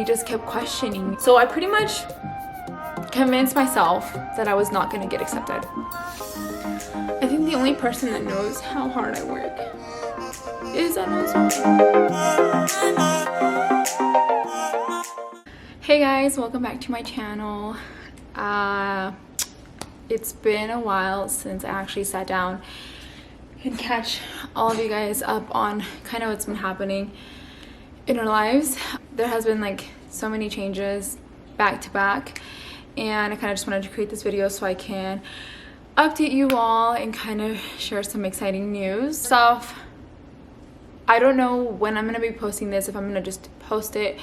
just kept questioning. So I pretty much convinced myself that I was not going to get accepted. I think the only person that knows how hard I work is Amazon. Hey guys, welcome back to my channel. It's been a while since I actually sat down and catch all of you guys up on kind of what's been happening in our lives. There has been like so many changes back to back, and I kind of just wanted to create this video so I can update you all and kind of share some exciting news stuff. I don't know when I'm gonna be posting this, if I'm gonna just post it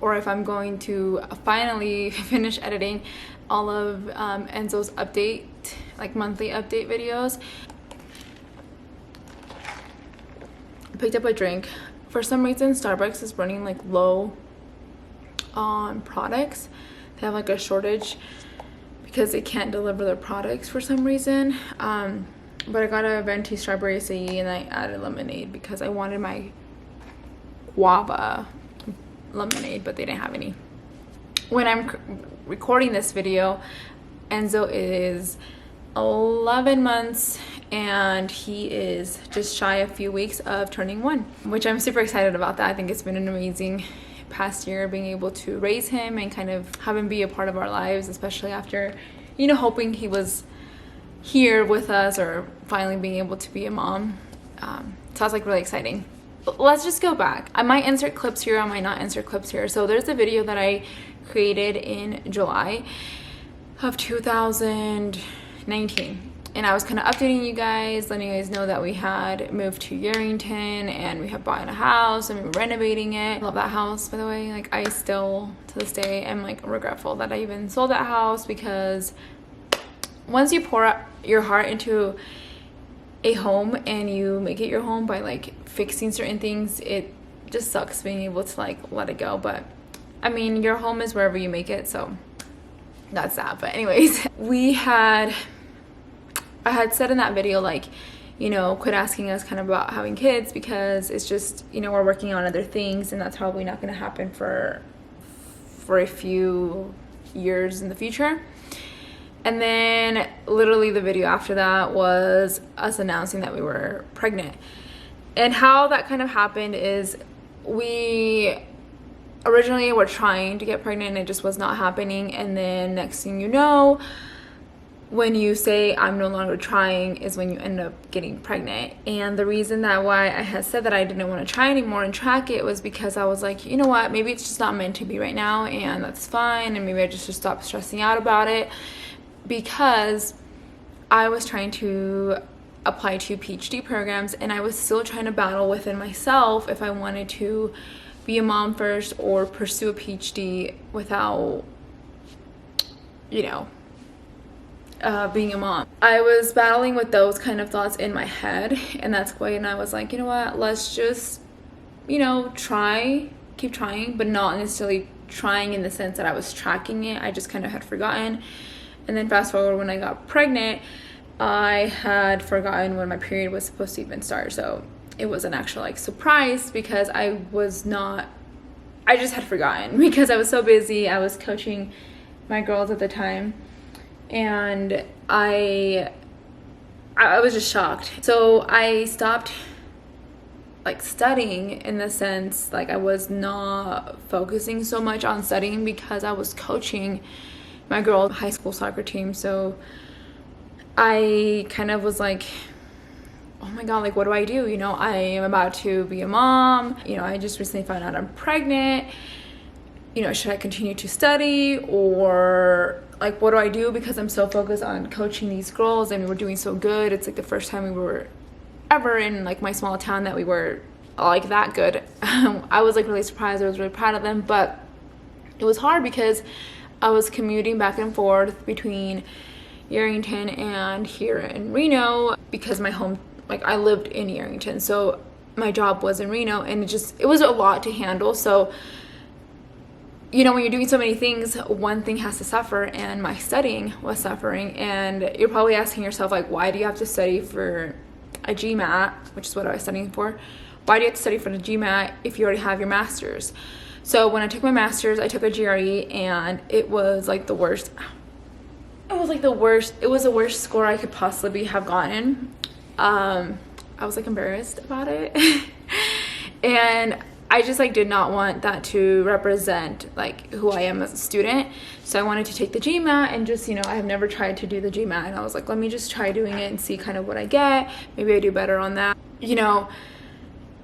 or if I'm going to finally finish editing all of Enzo's update, like monthly update videos. I picked up a drink. For some reason, Starbucks is running like low on products. They have like a shortage because they can't deliver their products for some reason. But I got a venti strawberry acai and I added lemonade because I wanted my guava lemonade, but they didn't have any. When I'm recording this video, Enzo is 11 months and he is just shy a few weeks of turning 1, which I'm super excited about that. I think it's been an amazing past year being able to raise him and kind of have him be a part of our lives, especially after, you know, hoping he was here with us or finally being able to be a mom. So it's like really exciting. But let's just go back. I might insert clips here, I might not insert clips here. So there's a video that I created in July of 2019. And I was kind of updating you guys, letting you guys know that we had moved to Yerington and we have bought a house and we were renovating it. I love that house, by the way. Like, I still, to this day, am like regretful that I even sold that house, because once you pour your heart into a home and you make it your home by like fixing certain things, it just sucks being able to like let it go. But I mean, your home is wherever you make it, so that's that. But anyways, I had said in that video, like, you know, quit asking us kind of about having kids because it's just, you know, we're working on other things and that's probably not going to happen for a few years in the future. And then literally the video after that was us announcing that we were pregnant. And how that kind of happened is we originally were trying to get pregnant and it just was not happening. And then next thing you know, when you say I'm no longer trying is when you end up getting pregnant. And the reason that why I had said that I didn't want to try anymore and track it was because I was like, you know what, maybe it's just not meant to be right now and that's fine, and maybe I just should stop stressing out about it, because I was trying to apply to PhD programs and I was still trying to battle within myself if I wanted to be a mom first or pursue a PhD without, you know, being a mom. I was battling with those kind of thoughts in my head, and that's why, and I was like, you know what, let's just, you know, keep trying, but not necessarily trying in the sense that I was tracking it. I just kind of had forgotten. And then fast forward, when I got pregnant, I had forgotten when my period was supposed to even start. So it was an actual like surprise, because I just had forgotten because I was so busy. I was coaching my girls at the time, and I was just shocked. So I stopped like studying, in the sense like I was not focusing so much on studying because I was coaching my girl high school soccer team. So I kind of was like, oh my god, like what do I do? You know, I am about to be a mom, you know, I just recently found out I'm pregnant, you know, should I continue to study, or like what do I do? Because I'm so focused on coaching these girls and we were doing so good. It's like the first time we were ever in like my small town that we were like that good. I was like really surprised. I was really proud of them, but it was hard because I was commuting back and forth between Yerington and here in Reno, because my home, like I lived in Yerington, so my job was in Reno, and it was a lot to handle. So, you know, when you're doing so many things, one thing has to suffer, and my studying was suffering. And you're probably asking yourself, like, why do you have to study for a GMAT, which is what I was studying for? Why do you have to study for the GMAT if you already have your master's? So when I took my master's, I took a GRE, and it was like the worst. It was like the worst. It was the worst score I could possibly have gotten. I was like embarrassed about it. And I just like did not want that to represent like who I am as a student. So I wanted to take the GMAT and just, you know, I have never tried to do the GMAT, and I was like, let me just try doing it and see kind of what I get. Maybe I do better on that. You know,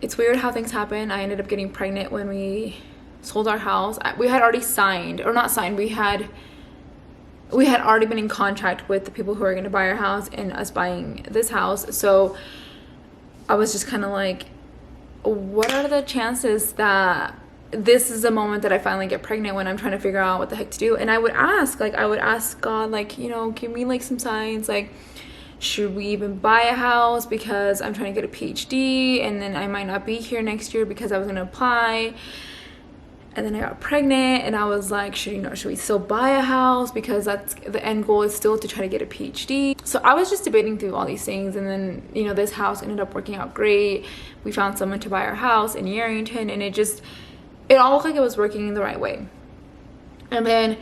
it's weird how things happen. I ended up getting pregnant when we sold our house. We had already signed, or not signed, we had already been in contract with the people who are going to buy our house and us buying this house. So I was just kind of like, what are the chances that this is the moment that I finally get pregnant, when I'm trying to figure out what the heck to do? And I would ask God, like, you know, give me like some signs, like, should we even buy a house, because I'm trying to get a PhD, and then I might not be here next year because I was going to apply. And then I got pregnant, and I was like, should we still buy a house, because that's the end goal, is still to try to get a PhD. So I was just debating through all these things, and then, you know, this house ended up working out great. We found someone to buy our house in Yerington, and it all looked like it was working in the right way. And then,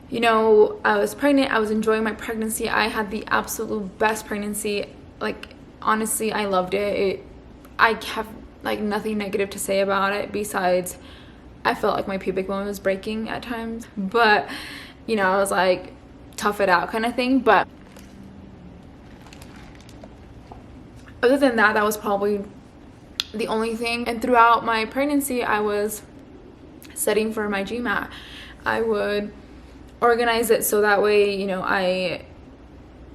you know, I was pregnant. I was enjoying my pregnancy. I had the absolute best pregnancy. Like, honestly, I loved it. I have like nothing negative to say about it, besides I felt like my pubic bone was breaking at times. But, you know, I was like, tough it out kind of thing. But other than that, that was probably the only thing. And throughout my pregnancy, I was studying for my GMAT. I would organize it so that way, you know, I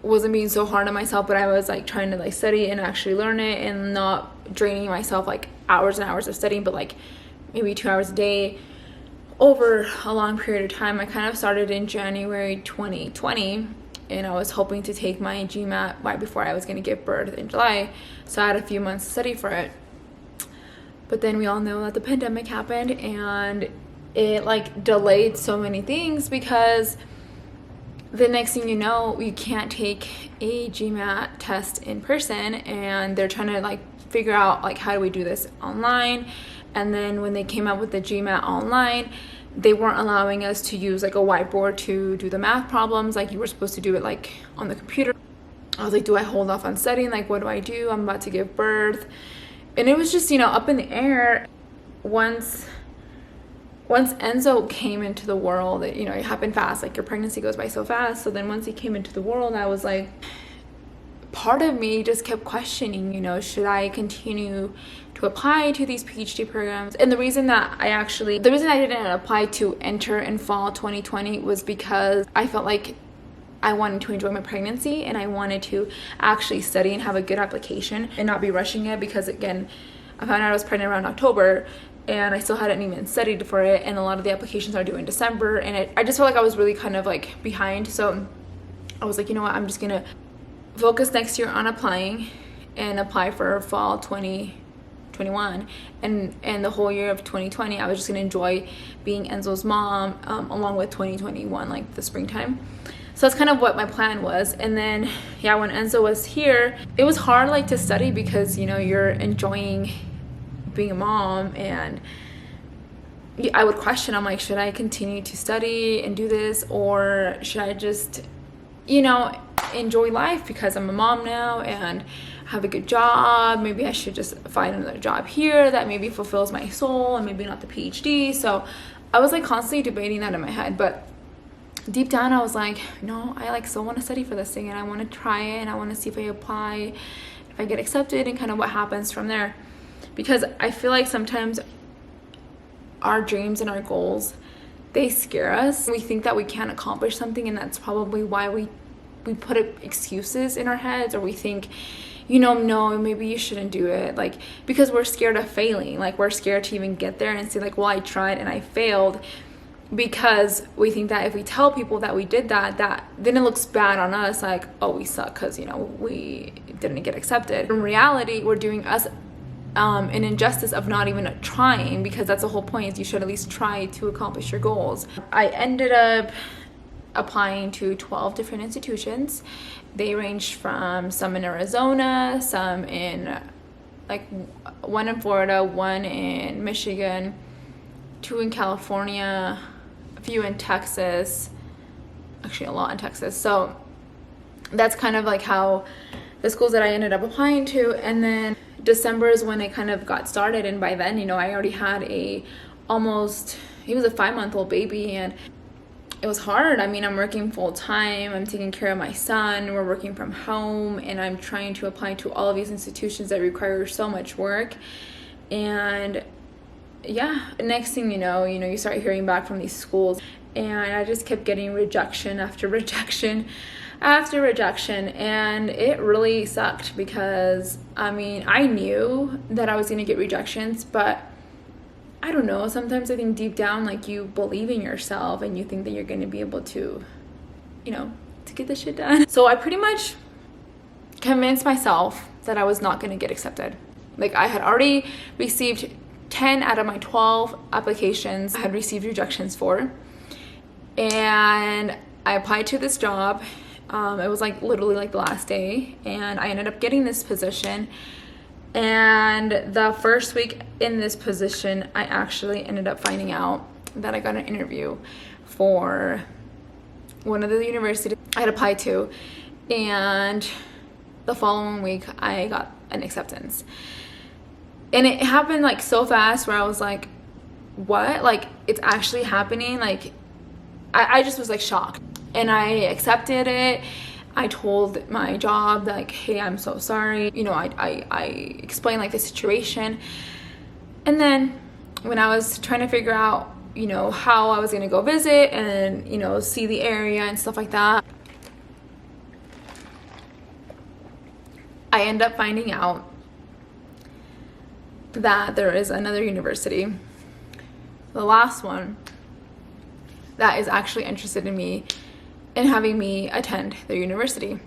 wasn't being so hard on myself, but I was like trying to like study and actually learn it, and not draining myself like hours and hours of studying, but like maybe 2 hours a day over a long period of time. I kind of started in January 2020, and I was hoping to take my GMAT right before I was going to give birth in July. So I had a few months to study for it. But then we all know that the pandemic happened, and it like delayed so many things, because the next thing you know, you can't take a GMAT test in person, and they're trying to like figure out like, how do we do this online? And then when they came out with the GMAT online, they weren't allowing us to use like a whiteboard to do the math problems. Like, you were supposed to do it like on the computer. I was like, do I hold off on studying? Like, what do I do? I'm about to give birth. And it was just, you know, up in the air. Once Enzo came into the world, you know, it happened fast. Like, your pregnancy goes by so fast. So then once he came into the world, I was like, part of me just kept questioning, you know, should I continue to apply to these PhD programs? And the reason I didn't apply to enter in fall 2020 was because I felt like I wanted to enjoy my pregnancy, and I wanted to actually study and have a good application and not be rushing it, because again, I found out I was pregnant around October, and I still hadn't even studied for it, and a lot of the applications are due in December, and I just felt like I was really kind of like behind. So I was like, you know what, I'm just gonna focus next year on applying, and apply for fall 2021, and the whole year of 2020 I was just gonna enjoy being Enzo's mom, along with 2021, like the springtime. So that's kind of what my plan was. And then, yeah, when Enzo was here, it was hard like to study, because, you know, you're enjoying being a mom, and I would question, I'm like, should I continue to study and do this, or should I just, you know, enjoy life because I'm a mom now and have a good job? Maybe I should just find another job here that maybe fulfills my soul, and maybe not the PhD. So I was like constantly debating that in my head, but deep down I was like, no, I like still want to study for this thing, and I want to try it, and I want to see if I apply, if I get accepted, and kind of what happens from there. Because I feel like sometimes our dreams and our goals, they scare us. We think that we can't accomplish something, and that's probably why we put excuses in our heads, or we think, you know, no, maybe you shouldn't do it, like, because we're scared of failing. Like, we're scared to even get there and say like, well, I tried and I failed, because we think that if we tell people that we did that then it looks bad on us, like, oh, we suck because, you know, we didn't get accepted. In reality, we're doing us an injustice of not even trying, because that's the whole point, is you should at least try to accomplish your goals. I ended up applying to 12 different institutions. They ranged from some in Arizona, some in like one in Florida, one in Michigan, 2 in California, a few in Texas, actually a lot in Texas. So that's kind of like how the schools that I ended up applying to. And then December is when it kind of got started, and by then, you know, I already had he was a 5-month-old baby, and it was hard. I mean, I'm working full time, I'm taking care of my son, we're working from home, and I'm trying to apply to all of these institutions that require so much work. And yeah, next thing you know, you start hearing back from these schools, and I just kept getting rejection after rejection after rejection, and it really sucked because, I mean, I knew that I was going to get rejections, but I don't know, sometimes I think deep down, like, you believe in yourself and you think that you're going to be able to, to get this shit done. So I pretty much convinced myself that I was not going to get accepted. Like, I had already received 10 out of my 12 applications I had received rejections for. And I applied to this job. It was like literally like the last day, and I ended up getting this position. And the first week in this position, I actually ended up finding out that I got an interview for one of the universities I had applied to. And the following week, I got an acceptance. And it happened like so fast where I was like, what? Like, it's actually happening? Like, I just was like shocked. And I accepted it. I told my job, like, hey, I'm so sorry. I explained like the situation. And then when I was trying to figure out, how I was gonna go visit and, see the area and stuff like that, I end up finding out that there is another university, the last one, that is actually interested in me and having me attend their university.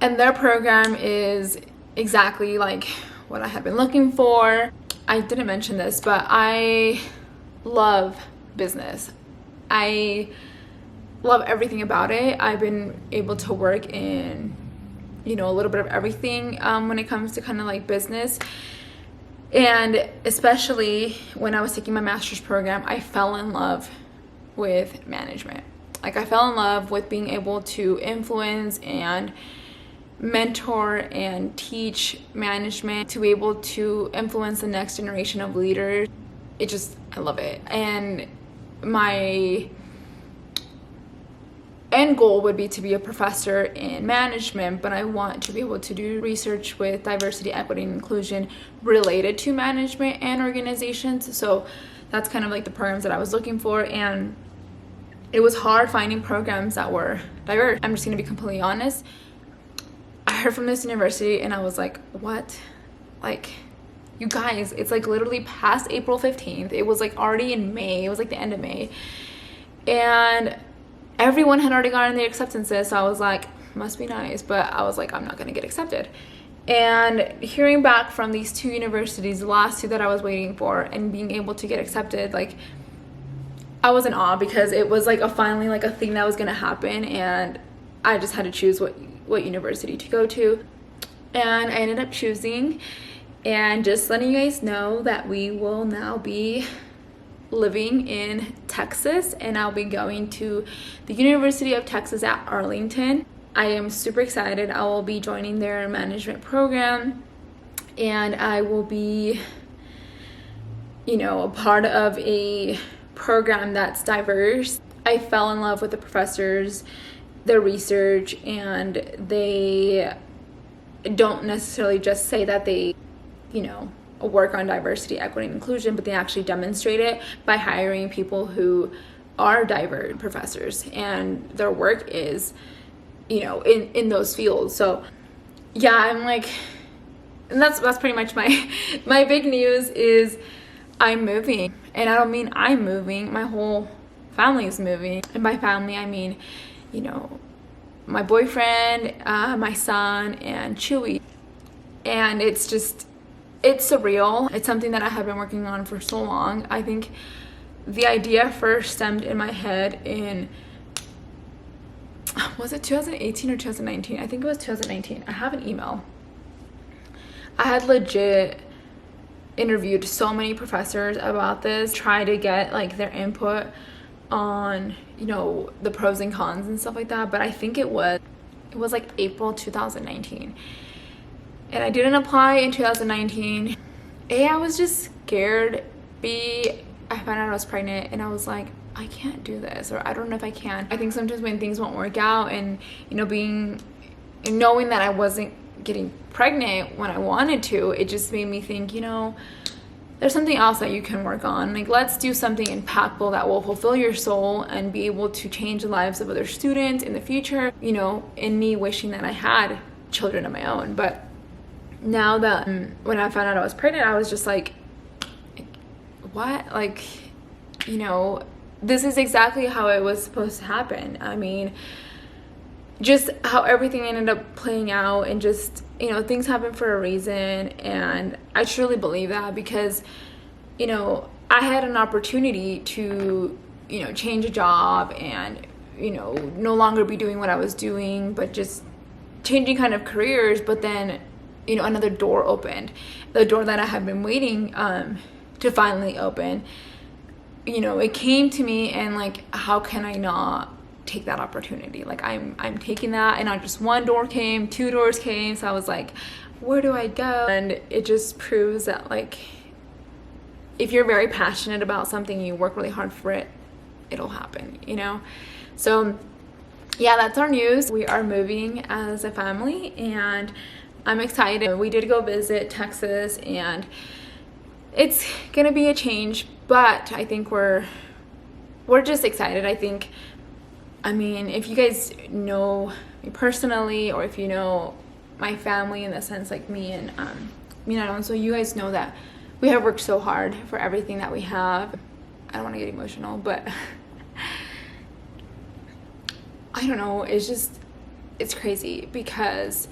And their program is exactly like what I had been looking for. I didn't mention this, but I love business. I love everything about it. I've been able to work in, a little bit of everything when it comes to kind of like business. And especially when I was taking my master's program, I fell in love with management. Like, I fell in love with being able to influence and mentor and teach management, to be able to influence the next generation of leaders. I love it. And my end goal would be to be a professor in management, but I want to be able to do research with diversity, equity, and inclusion related to management and organizations. So that's kind of like the programs that I was looking for, and it was hard finding programs that were diverse. I'm just gonna be completely honest. I heard from this university and I was like, what? Like, you guys, it's like literally past April 15th. It was like already in May. It was like the end of May. And everyone had already gotten their acceptances, so I was like, must be nice. But I was like, I'm not gonna get accepted. And hearing back from these 2 universities, the last 2 that I was waiting for, and being able to get accepted, like, I was in awe, because it was like finally like a thing that was gonna happen, and I just had to choose what university to go to. And I ended up choosing, and just letting you guys know that we will now be living in Texas, and I'll be going to the University of Texas at Arlington. I am super excited. I will be joining their management program, and I will be, a part of a program that's diverse. I fell in love with the professors, their research, and they don't necessarily just say that they, work on diversity, equity, and inclusion, but they actually demonstrate it by hiring people who are diverse professors, and their work is, in those fields. So yeah, I'm like, and that's pretty much my big news is I'm moving. And I don't mean I'm moving, my whole family is moving. And by family, I mean, my boyfriend, my son, and Chewy. And it's surreal. It's something that I have been working on for so long. I think the idea first stemmed in my head in, was it 2018 or 2019? I think it was 2019. I have an email. I had legit interviewed so many professors about this, try to get like their input on, you know, the pros and cons and stuff like that. But I think it was like April 2019, and I didn't apply in 2019. A, I was just scared. B, I found out I was pregnant and I was like, I can't do this, or I don't know if I can. I think sometimes when things won't work out, and you know, knowing that I wasn't getting pregnant when I wanted to, it just made me think, you know, there's something else that you can work on. Like, let's do something impactful that will fulfill your soul and be able to change the lives of other students in the future. You know, in me wishing that I had children of my own. But now that when I found out I was pregnant, I was just like, what? Like, you know, this is exactly how it was supposed to happen. I mean, just how everything ended up playing out, and just, you know, things happen for a reason. And I truly believe that, because, you know, I had an opportunity to, you know, change a job and, you know, no longer be doing what I was doing, but just changing kind of careers. But then, you know, another door opened, the door that I had been waiting to finally open. You know, it came to me, and like, how can I not take that opportunity? Like, I'm taking that, and not just one door came, two doors came. So I was like, where do I go? And it just proves that, like, if you're very passionate about something, you work really hard for it, it'll happen, you know? So yeah, that's our news. We are moving as a family, and I'm excited. We did go visit Texas, and it's gonna be a change, but I think we're just excited. I mean, if you guys know me personally, or if you know my family in the sense, like me and so you guys know that we have worked so hard for everything that we have. I don't want to get emotional, but I don't know, it's crazy, because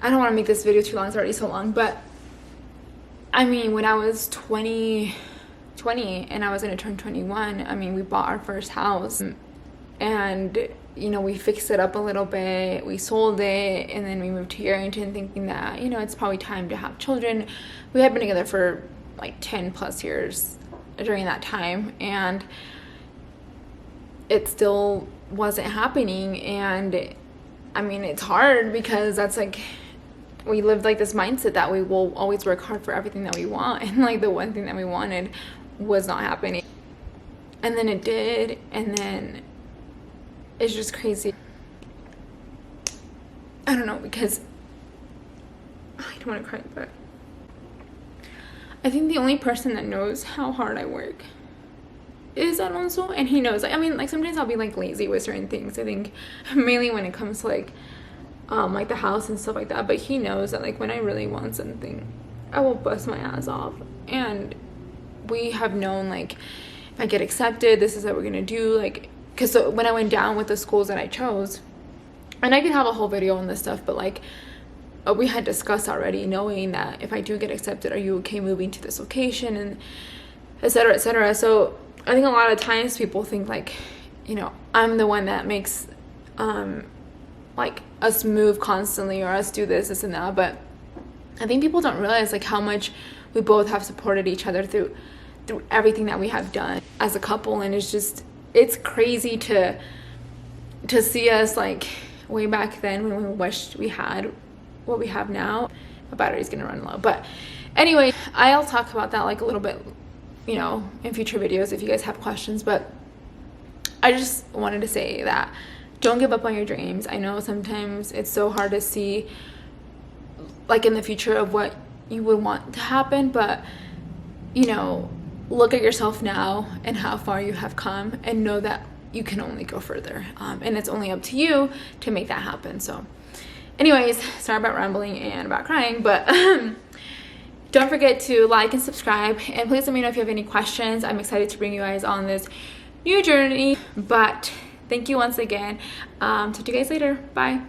I don't want to make this video too long, it's already so long, but I mean, when I was 20 and I was going to turn 21, I mean, we bought our first house, and, you know, we fixed it up a little bit, we sold it, and then we moved to Arrington thinking that, you know, it's probably time to have children. We had been together for like 10 plus years during that time, and it still wasn't happening. And I mean, it's hard, because that's like, we lived like this mindset that we will always work hard for everything that we want, and like the one thing that we wanted was not happening. And then it did, and then it's just crazy. I don't know, because I don't want to cry, but I think the only person that knows how hard I work is Alonso, and he knows. I mean, like, sometimes I'll be like lazy with certain things, I think mainly when it comes to like the house and stuff like that, but he knows that like when I really want something, I will bust my ass off. And we have known, like, if I get accepted, this is what we're gonna do, like, because so when I went down with the schools that I chose, and I could have a whole video on this stuff, but like, we had discussed already, knowing that if I do get accepted, are you okay moving to this location, and etc., etc. So I think a lot of times people think like, you know, I'm the one that makes like us move constantly, or us do this and that, but I think people don't realize like how much we both have supported each other through everything that we have done as a couple. And it's crazy to see us like way back then, when we wished we had what we have now. My battery's gonna run low, but anyway, I'll talk about that like a little bit, you know, in future videos if you guys have questions. But I just wanted to say that don't give up on your dreams. I know sometimes it's so hard to see like in the future of what you would want to happen, but you know, look at yourself now and how far you have come, and know that you can only go further, and it's only up to you to make that happen. So anyways, sorry about rambling and about crying, but don't forget to like and subscribe, and please let me know if you have any questions. I'm excited to bring you guys on this new journey. But thank you once again. Talk to you guys later. Bye.